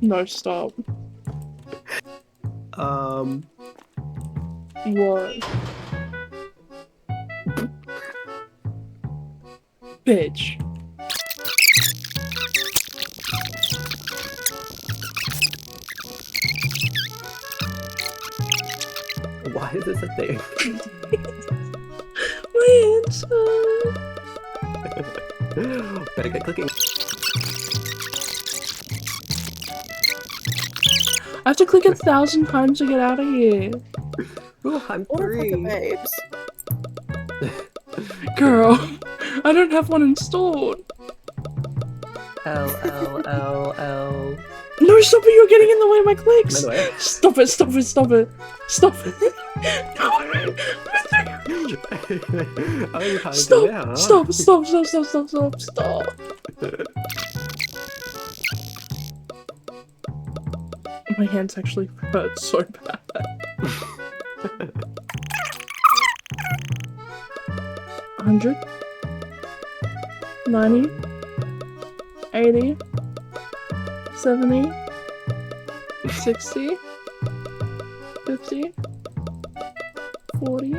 No, stop. What? Bitch. Why is this a thing? My answer. Better get clicking. I have to click 1,000 times to get out of here. Oh, I'm What are fucking 3. babes? Girl, I don't have one installed. L. No, stop it, you're getting in the way of my clicks. By the way. Stop it, stop it, stop it. Stop it. Oh, you can't Stop, do it, huh? stop, stop, stop, stop, stop, stop, stop. My hands actually hurt so bad. 100, 90, 80, 70, 60, 50, 40,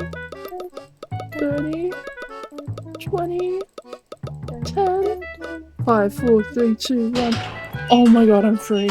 30, 20, 10, 5, 4, 3, 2, 1. Oh my god, I'm free.